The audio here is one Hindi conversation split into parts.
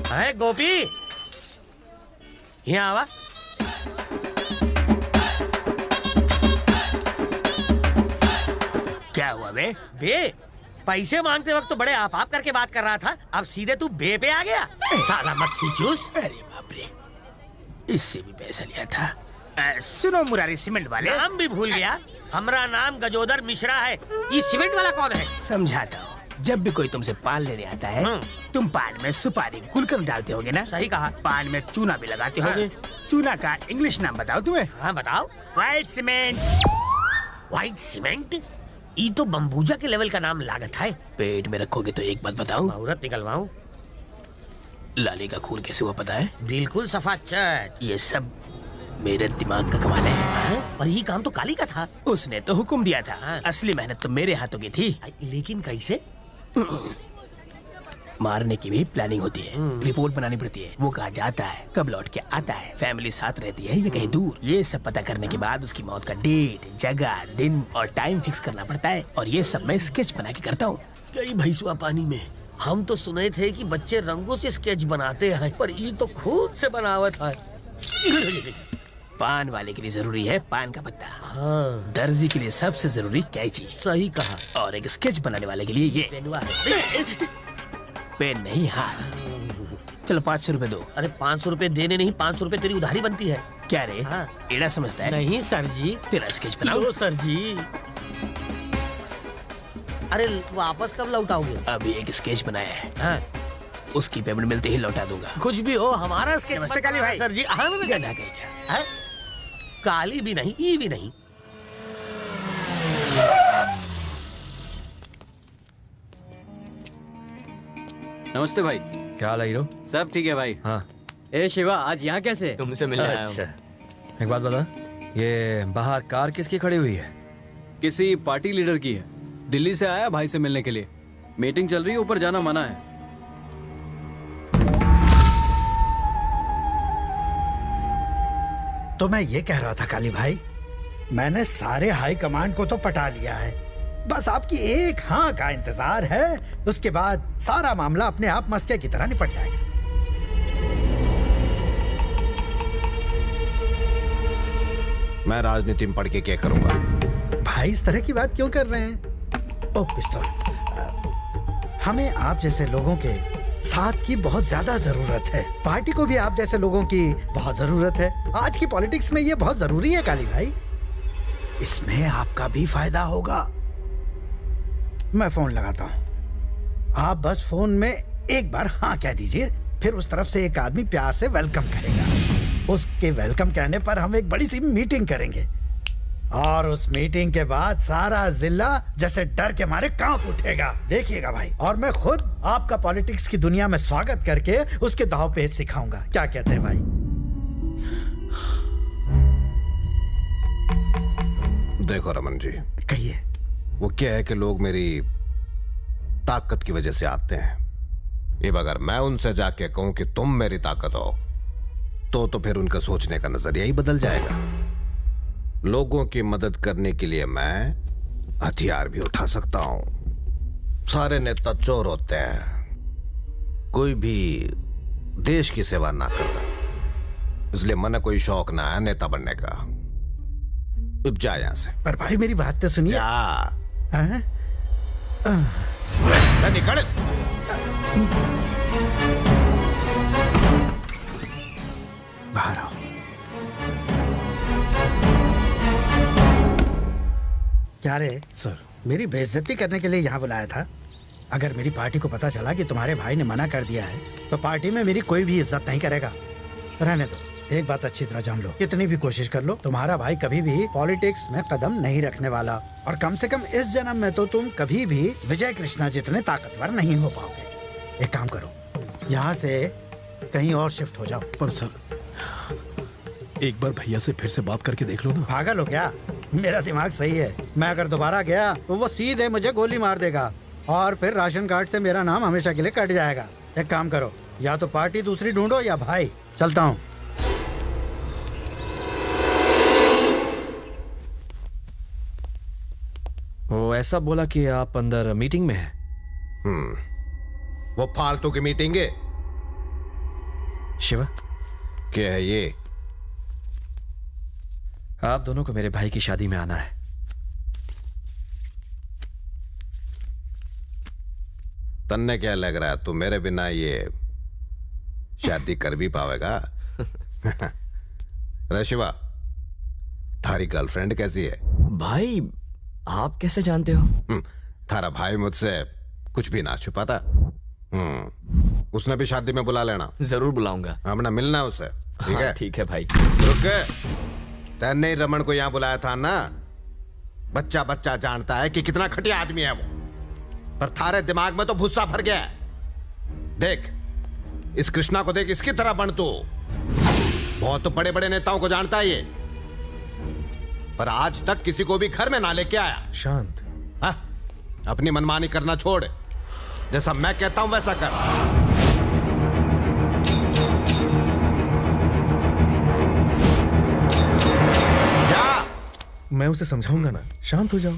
है गोपी, यहाँ आवा। क्या हुआ बे? बे पैसे मांगते वक्त तो बड़े आप करके बात कर रहा था, अब सीधे तू बे पे आ गया। साला मक्खी चूस। अरे बाप रे, इससे भी पैसा लिया था। सुनो मुरारी सीमेंट वाले, नाम भी भूल गया। हमारा नाम गजोदर मिश्रा है। ये सीमेंट वाला कौन है? समझाता हूँ। जब भी कोई तुमसे पान लेने आता है, तुम पान में सुपारी गुलकंद डालते होगे ना? सही कहा। पान में चूना भी लगाते होगे। चूना का इंग्लिश नाम बताओ तुम्हें। हाँ बताओ। White cement. White cement? ये तो बम्बूजा के लेवल का नाम लागत है। पेट में रखोगे तो एक बात बताऊं, मुहूर्त निकलवाऊं? लाली का खून कैसे हुआ पता है? बिल्कुल सफा चट। ये सब मेरे दिमाग का कमाल है। पर ये काम तो काली का था। उसने तो हुक्म दिया था। असली मेहनत तो मेरे हाथों की थी। लेकिन कैसे? मारने की भी प्लानिंग होती है, रिपोर्ट बनानी पड़ती है, वो कहाँ जाता है, कब लौट के आता है, फैमिली साथ रहती है या कहीं दूर। ये सब पता करने के बाद उसकी मौत का डेट, जगह, दिन और टाइम फिक्स करना पड़ता है। और ये सब मैं स्केच बना के करता हूँ। कई भैंसुआ पानी में। हम तो सुने थे कि बच्चे रंगों से स्केच बनाते हैं, पर ये तो खुद से बनावट है। पान वाले के लिए जरूरी है पान का पत्ता। हाँ। दर्जी के लिए सबसे जरूरी कैंची। सही कहा। और एक स्केच बनाने वाले के लिए ये पेन नहीं हाथ। चलो 500 रुपए दो। अरे 500 रुपए देने नहीं, 500 रुपए तेरी उधारी बनती है। क्या रे? हाँ। एड़ा समझता है? नहीं सर जी। तेरा स्केच बनाओ। लो सर जी। अरे वापस कब लौटाओगे? अभी एक स्केच बनाया है। हाँ। उसकी पेमेंट मिलते ही लौटा दूंगा। कुछ भी हो, हमारा स्केच नमस्ते काली भाई। सर जी। हाँ गधा कहेगा। काली भी नहीं, ई भी नहीं। नमस्ते भाई। क्या हाल है हीरो? सब ठीक है भाई। हाँ। ए शिवा, आज यहाँ कैसे? तुमसे मिलने आया हूँ। अच्छा। एक बात बता, ये बाहर कार किसकी खड़ी हुई है? किसी पार्टी लीडर की है। दिल्ली से आया भाई से मिलने के लिए। मीटिंग चल रही है, ऊपर जाना मना है। तो मैं ये कह रहा था काली भाई, मैंने सारे हाई कमांड को तो पटा लिया है, बस आपकी एक हाँ का इंतजार है। उसके बाद सारा मामला अपने आप मस्के की तरह निपट जाएगा। मैं राजनीति में पढ़ के क्या करूंगा? भाई इस तरह की बात क्यों कर रहे हैं? ओ पिस्तौल, हमें आप जैसे लोगों के साथ की बहुत ज्यादा जरूरत है। पार्टी को भी आप जैसे लोगों की बहुत जरूरत है। आज की पॉलिटिक्स में ये बहुत जरूरी है काली भाई। इसमें आपका भी फायदा होगा। मैं फोन लगाता हूँ, आप बस फोन में एक बार हाँ कह दीजिए, फिर उस तरफ से एक आदमी प्यार से वेलकम करेगा। उसके वेलकम कहने पर हम एक बड़ी सी मीटिंग करेंगे और उस मीटिंग के बाद सारा जिला जैसे डर के मारे कांप उठेगा। देखिएगा भाई, और मैं खुद आपका पॉलिटिक्स की दुनिया में स्वागत करके उसके दाव पेच सिखाऊंगा। क्या कहते हैं भाई? देखो रमन जी, कहिए। वो क्या है कि लोग मेरी ताकत की वजह से आते हैं। अब अगर मैं उनसे जाके कहूं कि तुम मेरी ताकत हो, तो फिर उनका सोचने का नजरिया ही बदल जाएगा। लोगों की मदद करने के लिए मैं हथियार भी उठा सकता हूं। सारे नेता चोर होते हैं, कोई भी देश की सेवा ना करता, इसलिए मन कोई शौक ना है नेता बनने का। अब जा यहां से। पर भाई मेरी बात तो सुनिए। निकल। बाहर आओ। क्या रे सर? मेरी बेइज्जती करने के लिए यहाँ बुलाया था? अगर मेरी पार्टी को पता चला कि तुम्हारे भाई ने मना कर दिया है तो पार्टी में मेरी कोई भी इज्जत नहीं करेगा। रहने दो। एक बात अच्छी तरह जान लो, कितनी भी कोशिश कर लो, तुम्हारा भाई कभी भी पॉलिटिक्स में कदम नहीं रखने वाला। और कम से कम इस जन्म में तो तुम कभी भी विजय कृष्णा जितने ताकतवर नहीं हो पाओगे। एक काम करो, यहाँ से कहीं और शिफ्ट हो जाओ। पर सर, एक बार भैया से फिर से बात करके देख लो ना। पागल हो क्या? मेरा दिमाग सही है। मैं अगर दोबारा गया तो वो सीधे मुझे गोली मार देगा और फिर राशन कार्ड से मेरा नाम हमेशा के लिए कट जाएगा। एक काम करो, या तो पार्टी दूसरी ढूंढो या भाई। चलता हूँ। वो ऐसा बोला कि आप अंदर मीटिंग में हैं। वो फालतू की मीटिंग है। शिवा, क्या है ये? आप दोनों को मेरे भाई की शादी में आना है। तन्ने क्या लग रहा है, तू मेरे बिना ये शादी कर भी पावेगा? रे शिवा, थारी गर्लफ्रेंड कैसी है? भाई आप कैसे जानते हो? थारा भाई मुझसे कुछ भी ना छुपाता। उसने भी शादी में बुला लेना। जरूर बुलाऊंगा। हमने मिलना है उससे, ठीक है? ठीक है भाई। रुक, तैने ही रमन को यहाँ बुलाया था ना? बच्चा बच्चा जानता है कि कितना घटिया आदमी है वो, पर थारे दिमाग में तो भुस्सा भर गया है। देख इस कृष्णा को, देख इसकी तरह बन तू। बहुत तो बड़े बड़े नेताओं को जानता है ये, पर आज तक किसी को भी घर में ना लेके आया। शांत। हाँ? अपनी मनमानी करना छोड़, जैसा मैं कहता हूं वैसा कर। क्या? मैं उसे समझाऊंगा ना, शांत हो जाओ।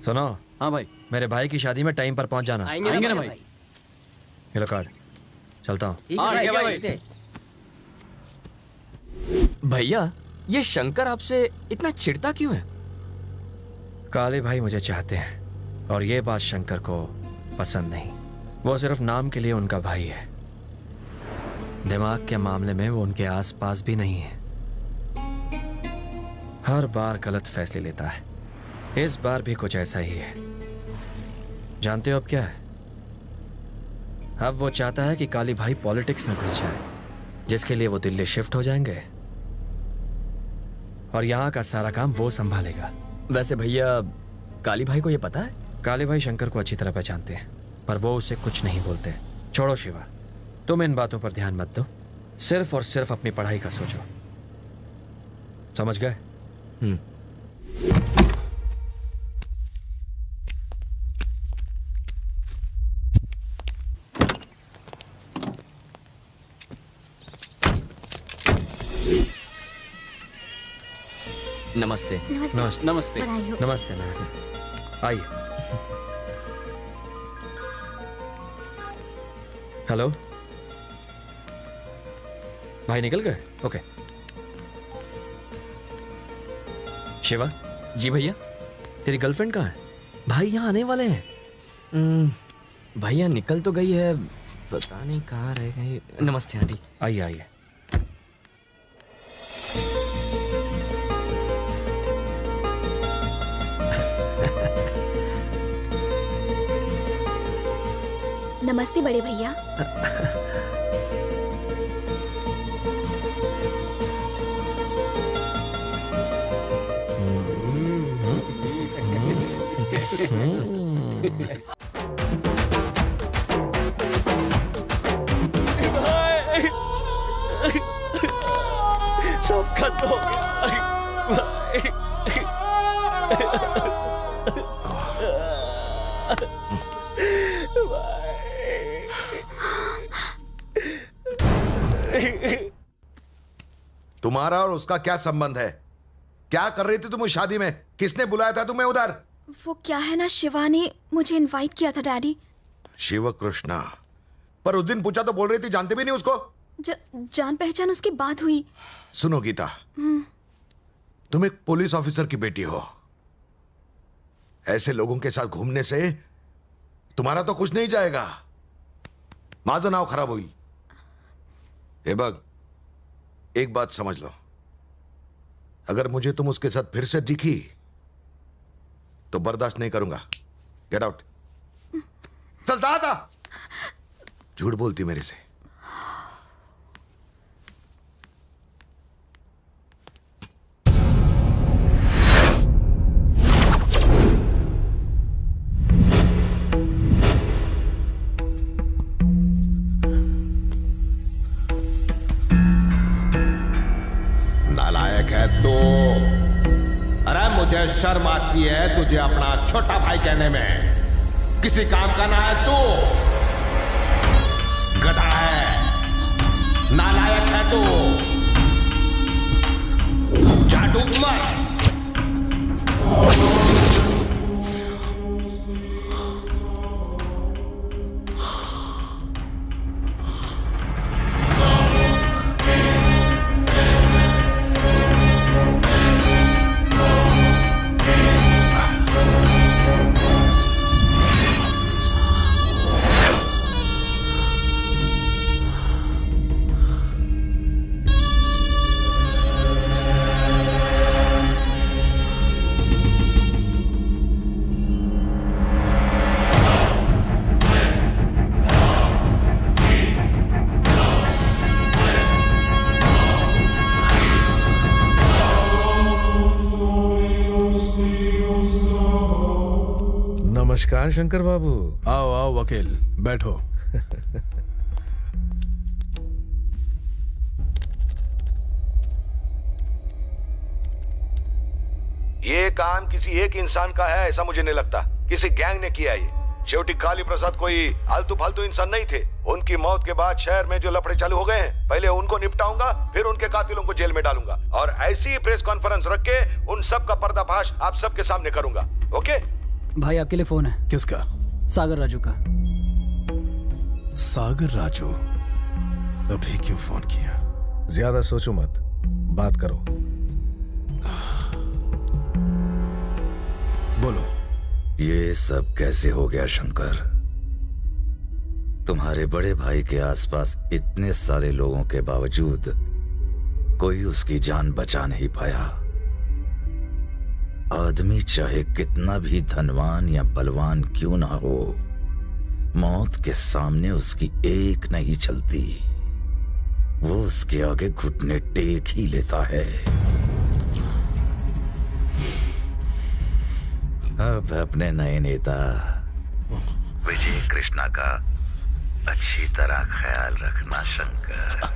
सुनो। हाँ भाई। मेरे भाई की शादी में टाइम पर पहुंच जाना। आएंगे ना भाई। ये लो कार्ड, चलता हूँ। भैया ये शंकर आपसे इतना चिढ़ता क्यों है? काले भाई मुझे चाहते हैं और ये बात शंकर को पसंद नहीं। वो सिर्फ नाम के लिए उनका भाई है, दिमाग के मामले में वो उनके आसपास भी नहीं है। हर बार गलत फैसले लेता है, इस बार भी कुछ ऐसा ही है। जानते हो अब क्या है? अब वो चाहता है कि काली भाई पॉलिटिक्स में घुस जाए, जिसके लिए वो दिल्ली शिफ्ट हो जाएंगे और यहाँ का सारा काम वो संभालेगा। वैसे भैया काली भाई को ये पता है? काले भाई शंकर को अच्छी तरह पहचानते हैं, पर वो उसे कुछ नहीं बोलते। छोड़ो शिवा, तुम इन बातों पर ध्यान मत दो, सिर्फ और सिर्फ अपनी पढ़ाई का सोचो। समझ गए? नमस्ते। नमस्ते। नमस्ते। नमस्ते। नमस्ते। आइए। हेलो भाई, निकल गए? ओके। शिवा। जी भैया। तेरी गर्लफ्रेंड कहाँ है? भाई यहाँ आने वाले हैं। भैया निकल तो गई है, पता नहीं कहाँ रह गई। नमस्ते आंटी। आइए आइए। नमस्ते बड़े भैया। सब खत्म हो गया। तुम्हारा और उसका क्या संबंध है? क्या कर रही थी तुम उस शादी में? किसने बुलाया था तुम्हें उधर? वो क्या है ना, शिवा ने मुझे इनवाइट किया था डैडी। शिव कृष्णा? पर उस दिन पूछा तो बोल रही थी जानते भी नहीं उसको। जान पहचान उसके बाद हुई। सुनो गीता, तुम एक पुलिस ऑफिसर की बेटी हो। ऐसे लोगों के साथ घूमने से तुम्हारा तो कुछ नहीं जाएगा। माझं नाव खराब होईल। हे बघ, एक बात समझ लो, अगर मुझे तुम उसके साथ फिर से दिखी तो बर्दाश्त नहीं करूंगा। Get out. चल दादा, झूठ बोलती मेरे से। मुझे शर्म आती है तुझे अपना छोटा भाई कहने में। किसी काम का ना है तू, गधा है। नालायक है तू। जा डूब मर। नमस्कार शंकर बाबू। आओ आओ वकील, बैठो। ये काम किसी एक इंसान का है ऐसा मुझे नहीं लगता, किसी गैंग ने किया ये। शेवटी काली प्रसाद कोई आलतू फालतू इंसान नहीं थे। उनकी मौत के बाद शहर में जो लफड़े चालू हो गए हैं, पहले उनको निपटाऊंगा, फिर उनके कातिलों को जेल में डालूंगा और ऐसी ही प्रेस कॉन्फ्रेंस रख के उन सब का पर्दाफाश आप सबके सामने करूंगा। ओके भाई आपके लिए फोन है। किसका? सागर राजू का। सागर राजू? अभी क्यों फोन किया? ज्यादा सोचो मत, बात करो। बोलो। ये सब कैसे हो गया शंकर? तुम्हारे बड़े भाई के आसपास इतने सारे लोगों के बावजूद कोई उसकी जान बचा नहीं पाया। आदमी चाहे कितना भी धनवान या बलवान क्यों ना हो, मौत के सामने उसकी एक नहीं चलती। वो उसके आगे घुटने टेक ही लेता है। अब अपने नए नेता विजय कृष्णा का अच्छी तरह ख्याल रखना शंकर।